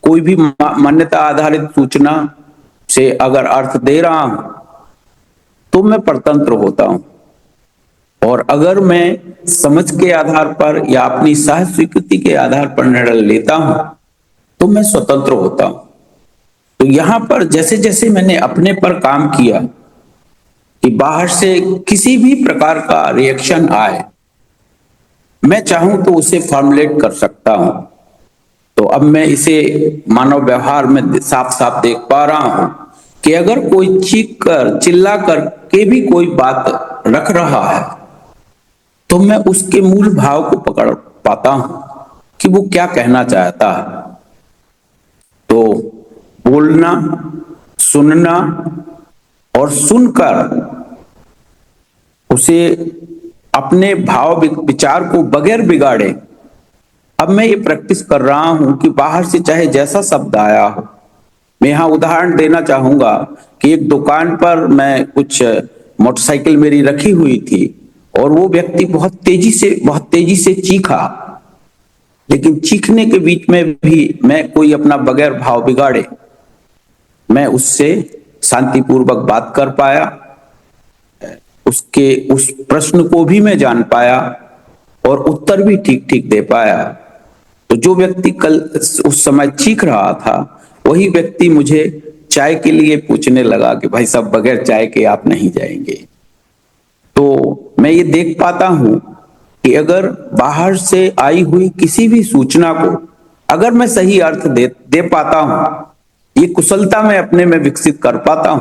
कोई भी मान्यता आधारित सूचना से अगर अर्थ दे रहा हूं तो मैं परतंत्र होता हूं, और अगर मैं समझ के आधार पर या अपनी सहज स्वीकृति के आधार पर निर्णय लेता हूं तो मैं स्वतंत्र होता हूं। तो यहां पर जैसे जैसे मैंने अपने पर काम किया कि बाहर से किसी भी प्रकार का रिएक्शन आए, मैं चाहूं तो उसे फॉर्मुलेट कर सकता हूं। तो अब मैं इसे मानव व्यवहार में साफ साफ देख पा रहा हूं कि अगर कोई चीख कर चिल्ला कर के भी कोई बात रख रहा है तो मैं उसके मूल भाव को पकड़ पाता हूं कि वो क्या कहना चाहता है। तो बोलना, सुनना और सुनकर उसे अपने भाव विचार को बगैर बिगाड़े, अब मैं ये प्रैक्टिस कर रहा हूं कि बाहर से चाहे जैसा शब्द आया हो, मैं यहां उदाहरण देना चाहूंगा कि एक दुकान पर मैं कुछ मोटरसाइकिल मेरी रखी हुई थी और वो व्यक्ति बहुत तेजी से चीखा, लेकिन चीखने के बीच में भी मैं कोई अपना बगैर भाव बिगाड़े मैं उससे शांतिपूर्वक बात कर पाया, उसके उस प्रश्न को भी मैं जान पाया और उत्तर भी ठीक ठीक दे पाया। तो जो व्यक्ति कल उस समय चीख रहा था, वही व्यक्ति मुझे चाय के लिए पूछने लगा कि भाई साहब बगैर चाय के आप नहीं जाएंगे। तो मैं ये देख पाता हूं कि अगर बाहर से आई हुई किसी भी सूचना को अगर मैं सही अर्थ दे पाता हूं, ये कुशलता मैं अपने में विकसित कर पाता हूं,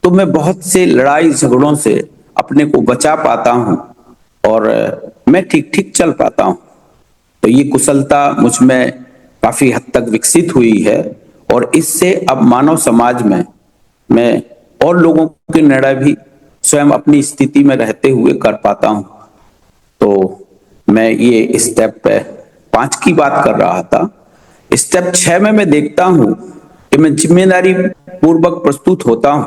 तो मैं बहुत से लड़ाई झगड़ों से अपने को बचा पाता हूं और मैं ठीक ठीक चल पाता हूं। तो ये कुशलता मुझ में काफी हद तक विकसित हुई है और इससे अब मानव समाज में मैं और लोगों के निर्णय भी स्वयं अपनी स्थिति में रहते हुए कर पाता हूं। तो मैं ये स्टेप 5 की बात कर रहा था। स्टेप 6 में मैं देखता हूं कि मैं जिम्मेदारी पूर्वक प्रस्तुत होता हूं,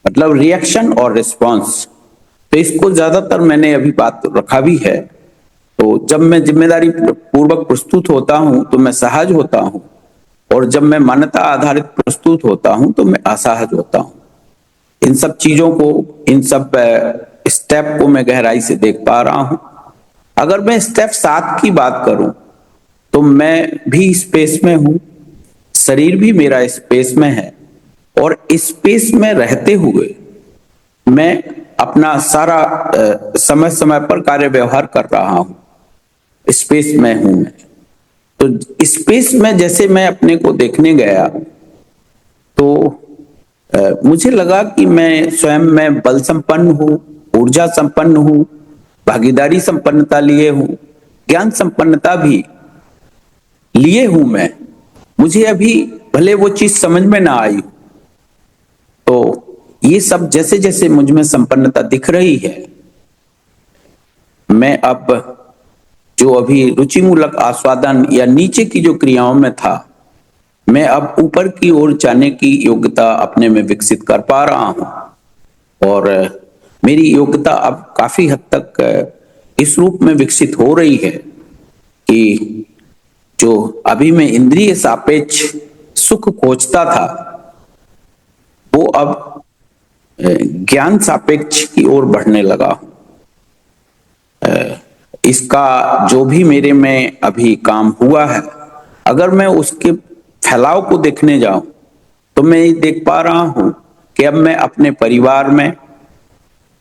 मतलब रिएक्शन और रिस्पॉन्स। तो इसको ज्यादातर मैंने अभी बात रखा भी है। तो जब मैं जिम्मेदारी पूर्वक प्रस्तुत होता हूं तो मैं सहज होता हूं, और जब मैं मान्यता आधारित प्रस्तुत होता हूं तो मैं असहज होता हूं। इन सब चीजों को, इन सब स्टेप को मैं गहराई से देख पा रहा हूं। अगर मैं स्टेप 7 की बात करूं तो मैं भी स्पेस में हूं, शरीर भी मेरा स्पेस में है, और स्पेस में रहते हुए मैं अपना सारा समय समय पर कार्य व्यवहार कर रहा हूं। स्पेस में हूं मैं, तो स्पेस में जैसे मैं अपने को देखने गया तो मुझे लगा कि मैं स्वयं में बल संपन्न हूँ, ऊर्जा संपन्न हूँ, भागीदारी संपन्नता लिए हूँ, ज्ञान संपन्नता भी लिए हूं मैं। मुझे अभी भले वो चीज समझ में ना आई, तो ये सब जैसे जैसे मुझ में संपन्नता दिख रही है, मैं अब जो अभी रुचिमूलक आस्वादन या नीचे की जो क्रियाओं में था, मैं अब ऊपर की ओर जाने की योग्यता अपने में विकसित कर पा रहा हूं। और मेरी योग्यता अब काफी हद तक इस रूप में विकसित हो रही है कि जो अभी मैं इंद्रिय सापेक्ष सुख खोजता था, वो अब ज्ञान सापेक्ष की ओर बढ़ने लगा। इसका जो भी मेरे में अभी काम हुआ है, अगर मैं उसके फैलाव को देखने जाऊं तो मैं ये देख पा रहा हूं कि अब मैं अपने परिवार में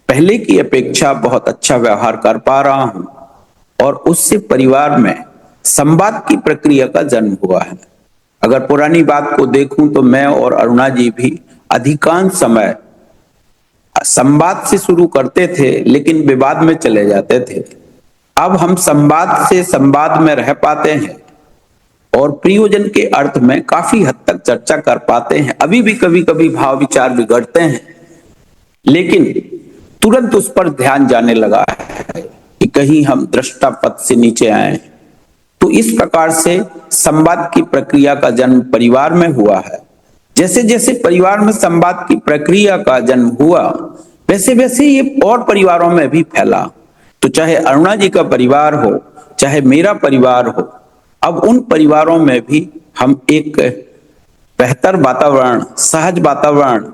पहले की अपेक्षा बहुत अच्छा व्यवहार कर पा रहा हूं और उससे परिवार में संवाद की प्रक्रिया का जन्म हुआ है। अगर पुरानी बात को देखूं तो मैं और अरुणा जी भी अधिकांश समय संवाद से शुरू करते थे लेकिन विवाद में चले जाते थे। अब हम संवाद से संवाद में रह पाते हैं और प्रयोजन के अर्थ में काफी हद तक चर्चा कर पाते हैं। अभी भी कभी कभी भाव विचार बिगड़ते हैं, लेकिन तुरंत उस पर ध्यान जाने लगा है कि कहीं हम दृष्टा पद से नीचे आए। तो इस प्रकार से संवाद की प्रक्रिया का जन्म परिवार में हुआ है। जैसे जैसे परिवार में संवाद की प्रक्रिया का जन्म हुआ, वैसे वैसे ये और परिवारों में भी फैला। तो चाहे अरुणा जी का परिवार हो, चाहे मेरा परिवार हो, अब उन परिवारों में भी हम एक बेहतर वातावरण, सहज वातावरण,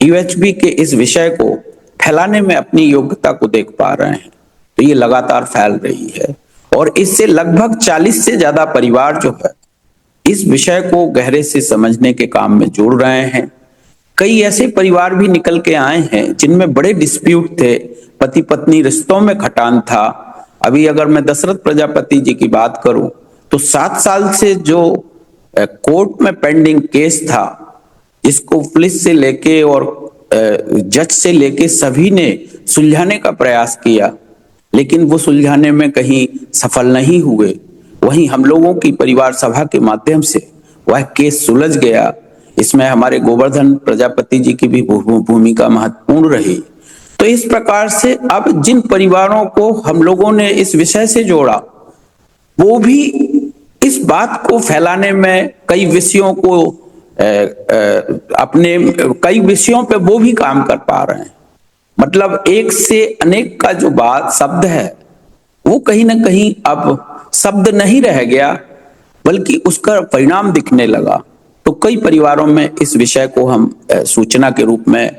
यूएचबी के इस विषय को फैलाने में अपनी योग्यता को देख पा रहे हैं। तो ये लगातार फैल रही है और इससे लगभग 40 से ज्यादा परिवार जो है इस विषय को गहरे से समझने के काम में जुड़ रहे हैं। कई ऐसे परिवार भी निकल के आए हैं जिनमें बड़े डिस्प्यूट थे, पति पत्नी रिश्तों में खटान था। अभी अगर मैं दशरथ प्रजापति जी की बात करूं तो 7 साल से जो कोर्ट में पेंडिंग केस था, जिसको पुलिस से लेके और जज से लेके सभी ने सुलझाने का प्रयास किया, लेकिन वो सुलझाने में कहीं सफल नहीं हुए। वहीं हम लोगों की परिवार सभा के माध्यम से वह केस सुलझ गया। इसमें हमारे गोवर्धन प्रजापति जी की भी भूमिका महत्वपूर्ण रही। तो इस प्रकार से अब जिन परिवारों को हम लोगों ने इस विषय से जोड़ा, वो भी इस बात को फैलाने में कई विषयों को अपने कई विषयों पे वो भी काम कर पा रहे हैं। मतलब एक से अनेक का जो बात शब्द है, वो कहीं ना कहीं अब शब्द नहीं रह गया, बल्कि उसका परिणाम दिखने लगा। तो कई परिवारों में इस विषय को हम सूचना के रूप में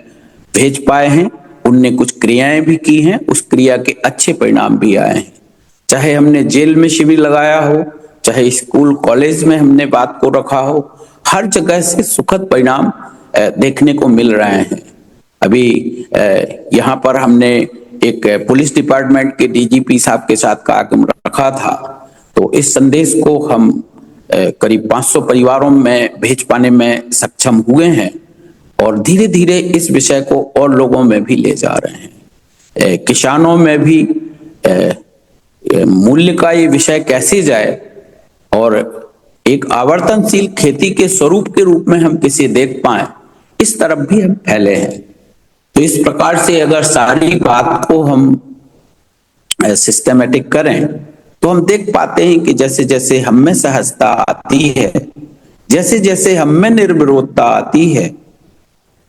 भेज पाए हैं। उनने कुछ क्रियाएं भी की हैं, उस क्रिया के अच्छे परिणाम भी आए हैं। चाहे हमने जेल में शिविर लगाया हो, चाहे स्कूल कॉलेज में हमने बात को रखा हो, हर जगह से सुखद परिणाम देखने को मिल रहे हैं। अभी यहाँ पर हमने एक पुलिस डिपार्टमेंट के डीजीपी साहब के साथ कार्यक्रम रखा था, तो इस संदेश को हम करीब 500 परिवारों में भेज पाने में सक्षम हुए हैं और धीरे धीरे इस विषय को और लोगों में भी ले जा रहे हैं। किसानों में भी मूल्य का ये विषय कैसे जाए और एक आवर्तनशील खेती के स्वरूप के रूप में हम किसे देख पाए, इस तरफ भी हम फैले हैं। तो इस प्रकार से अगर सारी बात को हम सिस्टमेटिक करें तो हम देख पाते हैं कि जैसे जैसे हम में सहजता आती है, जैसे जैसे हम में निर्विरोधता आती है,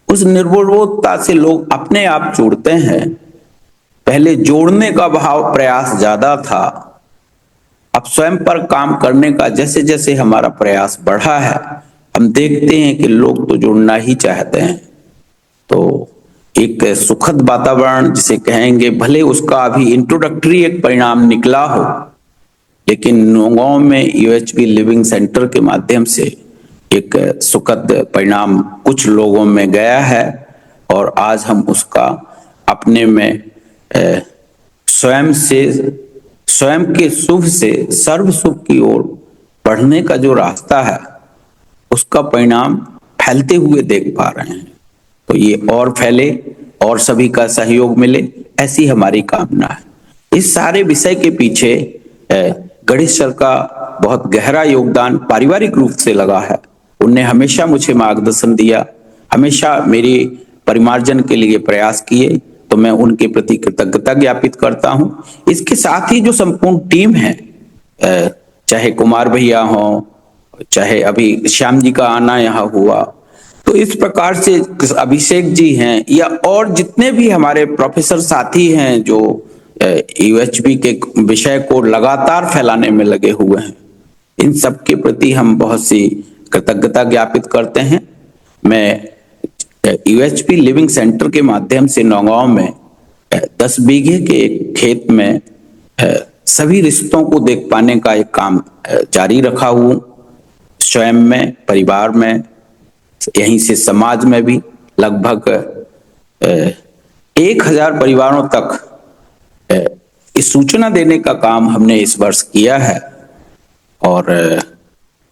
उस निर्विरोधता से लोग अपने आप जुड़ते हैं। पहले जोड़ने का भाव प्रयास ज्यादा था, अब स्वयं पर काम करने का जैसे जैसे हमारा प्रयास बढ़ा है, हम देखते हैं कि लोग तो जुड़ना ही चाहते हैं। तो एक सुखद वातावरण जिसे कहेंगे, भले उसका अभी इंट्रोडक्टरी एक परिणाम निकला हो, लेकिन नौगांव में यूएचबी लिविंग सेंटर के माध्यम से एक सुखद परिणाम कुछ लोगों में गया है और आज हम उसका अपने में स्वयं के शुभ से सर्व शुभ की ओर बढ़ने का जो रास्ता है उसका परिणाम फैलते हुए देख पा रहे हैं। तो ये और फैले और सभी का सहयोग मिले, ऐसी हमारी कामना है। इस सारे विषय के पीछे गणेश सर का बहुत गहरा योगदान पारिवारिक रूप से लगा है। उनने हमेशा मुझे मार्गदर्शन दिया, हमेशा मेरी परिमार्जन के लिए प्रयास किए, तो मैं उनके प्रति कृतज्ञता ज्ञापित करता हूं। इसके साथ ही जो संपूर्ण टीम है, चाहे कुमार भैया हो, चाहे अभी श्याम जी का आना यहाँ हुआ, तो इस प्रकार से अभिषेक जी हैं या और जितने भी हमारे प्रोफेसर साथी हैं जो यूएचबी के विषय को लगातार फैलाने में लगे हुए हैं, इन सब के प्रति हम बहुत सी कृतज्ञता ज्ञापित करते हैं। मैं यूएचपी लिविंग सेंटर के माध्यम से नौगांव में 10 बीघे के एक खेत में सभी रिश्तों को देख पाने का एक काम जारी रखा हूं, स्वयं में, परिवार में, यहीं से समाज में भी लगभग 1000 परिवारों तक इस सूचना देने का काम हमने इस वर्ष किया है। और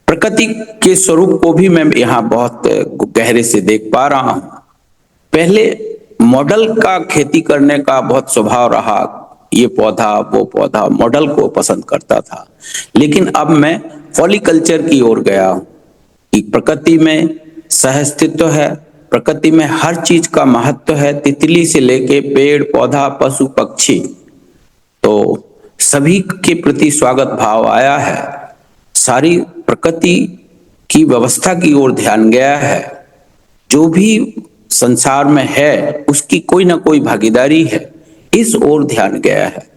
प्रकृति के स्वरूप को भी मैं यहाँ बहुत गहरे से देख पा रहा हूं। पहले मॉडल का खेती करने का बहुत स्वभाव रहा, ये पौधा वो पौधा, मॉडल को पसंद करता था, लेकिन अब मैं पॉलीकल्चर की ओर गया हूं कि प्रकृति में सहअस्तित्व है, प्रकृति में हर चीज का महत्व है, तितली से लेके पेड़ पौधा पशु पक्षी, तो सभी के प्रति स्वागत भाव आया है। सारी प्रकृति की व्यवस्था की ओर ध्यान गया है, जो भी संसार में है उसकी कोई ना कोई भागीदारी है, इस ओर ध्यान गया है।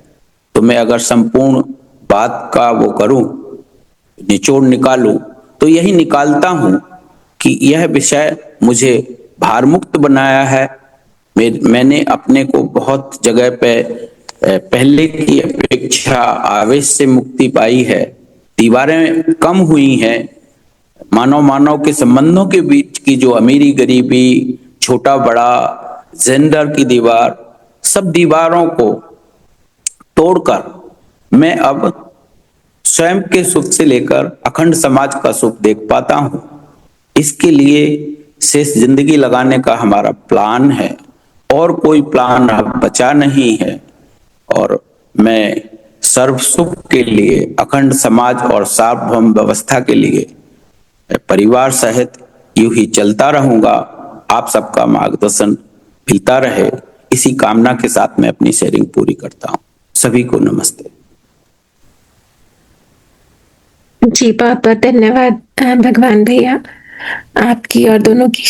तो मैं अगर संपूर्ण बात का वो करूं, निचोड़ निकालूं, तो यही निकालता हूं कि यह विषय मुझे भार मुक्त बनाया है। मैंने अपने को बहुत जगह पे पहले की अपेक्षा आवेश से मुक्ति पाई है, दीवारें कम हुई हैं, मानव के संबंधों के बीच की जो अमीरी गरीबी, छोटा बड़ा, जेंडर की दीवार, सब दीवारों को तोड़कर मैं अब स्वयं के सुख से लेकर अखंड समाज का सुख देख पाता हूं। इसके लिए शेष जिंदगी लगाने का हमारा प्लान है, और कोई प्लान अब बचा नहीं है। और मैं सर्व सुख के लिए, अखंड समाज और सार्वभौम व्यवस्था के लिए परिवार सहित यूं ही चलता रहूंगा। आप सबका मार्गदर्शन मिलता रहे, इसी कामना के साथ मैं अपनी शेयरिंग पूरी करता हूं। सभी को नमस्ते। जी बहुत बहुत धन्यवाद भगवान भैया, आपकी और दोनों की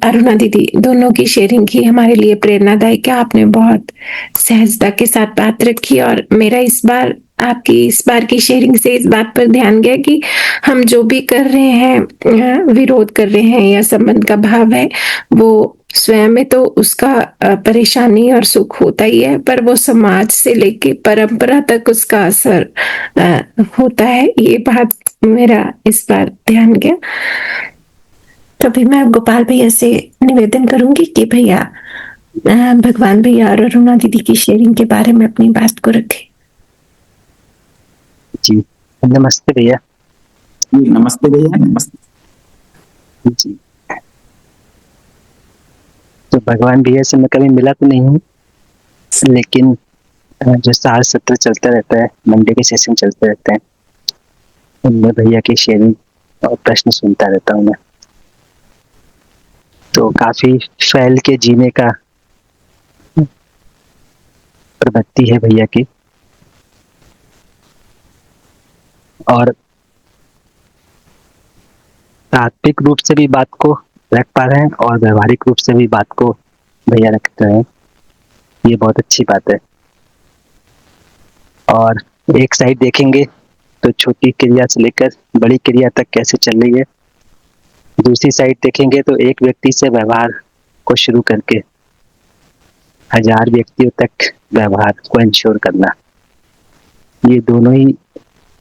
अरुणा दीदी दोनों की शेयरिंग की हमारे लिए प्रेरणादायक है। आपने बहुत सहजता के साथ बात रखी, और मेरा इस बार आपकी इस बार की शेयरिंग से इस बात पर ध्यान गया कि हम जो भी कर रहे हैं, विरोध कर रहे हैं या संबंध का भाव है, वो स्वयं में तो उसका परेशानी और सुख होता ही है, पर वो समाज से लेके परंपरा तक उसका असर होता है। ये बात मेरा इस बार ध्यान गया। तभी मैं गोपाल भैया से निवेदन करूंगी कि भैया भगवान भैया और अरुणा दीदी की शेयरिंग के बारे में अपनी बात को रखें। जी नमस्ते भैया। नमस्ते भैया। नमस्ते जी, तो भगवान भैया से मैं कभी मिला तो नहीं हूँ, लेकिन जो सार सत्र चलता रहता है, मंडे के सेशन चलते रहते हैं, उनमें भैया की शेयरिंग और प्रश्न सुनता रहता हूँ मैं। तो काफी फैल के जीने का प्रवृत्ति है भैया की, और तात्विक रूप से भी बात को रख पा रहे हैं और व्यवहारिक रूप से भी बात को भैया रख रहे हैं। ये बहुत अच्छी बात है। और एक साइड देखेंगे तो छोटी क्रिया से लेकर बड़ी क्रिया तक कैसे चल रही है, दूसरी साइड देखेंगे तो एक व्यक्ति से व्यवहार को शुरू करके 1000 व्यक्तियों तक व्यवहार को इंश्योर करना, ये दोनों ही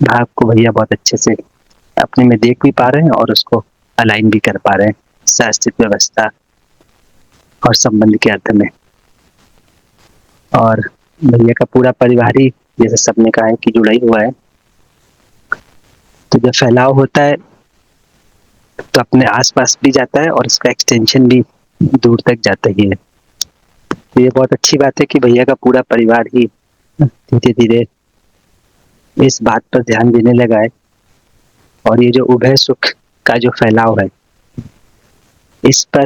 भाग को भैया बहुत अच्छे से अपने में देख भी पा रहे हैं और उसको अलाइन भी कर पा रहे हैं शास्त्रीय व्यवस्था और संबंध के अर्थ में। और भैया का पूरा परिवार ही, जैसे सबने कहा है, कि जुड़ा ही हुआ है। तो तो जब फैलाव होता है तो अपने आसपास भी जाता है और इसका एक्सटेंशन भी दूर तक जाता ही है। तो ये बहुत अच्छी बात है कि भैया का पूरा परिवार ही धीरे धीरे इस बात पर ध्यान देने लगा है और ये जो उभय सुख का जो फैलाव है इस पर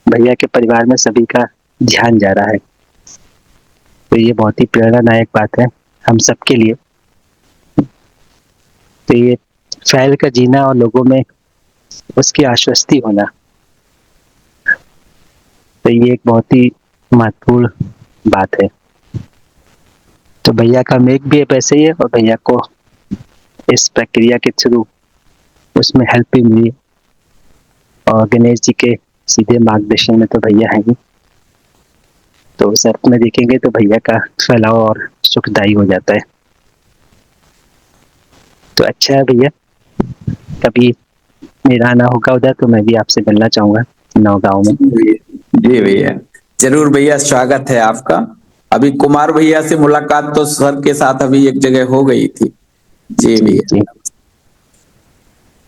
भैया के परिवार में सभी का ध्यान जा रहा है। तो ये बहुत ही प्रेरणादायक बात है हम सबके लिए। तो ये फैल कर जीना और लोगों में उसकी आश्वस्ति होना, तो ये एक बहुत ही महत्वपूर्ण बात है। तो भैया का मेक भी वैसे ही है और भैया को इस प्रक्रिया के थ्रू उसमें हेल्प भी मिली और गणेश जी के सीधे मार्गदर्शन में तो भैया हैं ही। तो उस अर्थ में देखेंगे तो भैया का फैलाव और सुखदायी हो जाता है। तो अच्छा है भैया, कभी मेरा आना होगा उधर तो मैं भी आपसे मिलना चाहूंगा नौगांव में। जी भैया, जरूर भैया, स्वागत है आपका। अभी कुमार भैया से मुलाकात तो सर के साथ अभी एक जगह हो गई थी। जी भैया। जी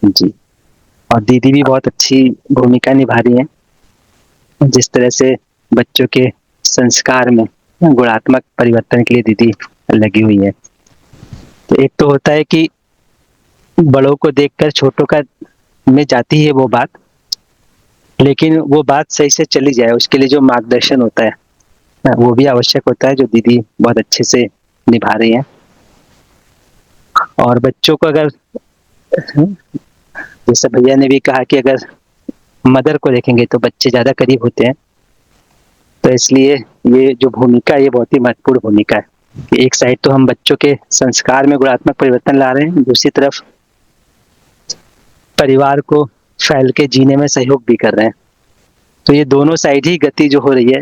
जी। और दीदी भी बहुत अच्छी भूमिका निभा रही हैं। जिस तरह से बच्चों के संस्कार में गुणात्मक परिवर्तन के लिए दीदी लगी हुई है। तो एक तो होता है कि बड़ों को देखकर छोटों का में जाती है वो बात, लेकिन वो बात सही से चली जाए उसके लिए जो मार्गदर्शन होता है वो भी आवश्यक होता है, जो दीदी बहुत अच्छे से निभा रही हैं। और बच्चों को अगर जैसे भैया ने भी कहा कि अगर मदर को देखेंगे तो बच्चे ज्यादा करीब होते हैं, तो इसलिए ये जो भूमिका ये बहुत ही महत्वपूर्ण भूमिका है कि एक साइड तो हम बच्चों के संस्कार में गुणात्मक परिवर्तन ला रहे हैं, दूसरी तरफ परिवार को फैल के जीने में सहयोग भी कर रहे हैं। तो ये दोनों साइड ही गति जो हो रही है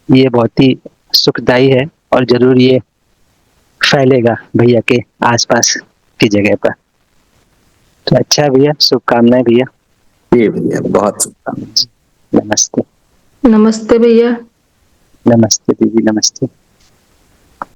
ये बहुत ही सुखदायी है और जरूर ये फैलेगा भैया के आसपास की जगह पर। तो अच्छा भैया, शुभकामनाएं भैया। जी भैया, बहुत शुभकामनाएं। नमस्ते। नमस्ते भैया। नमस्ते दीदी, नमस्ते।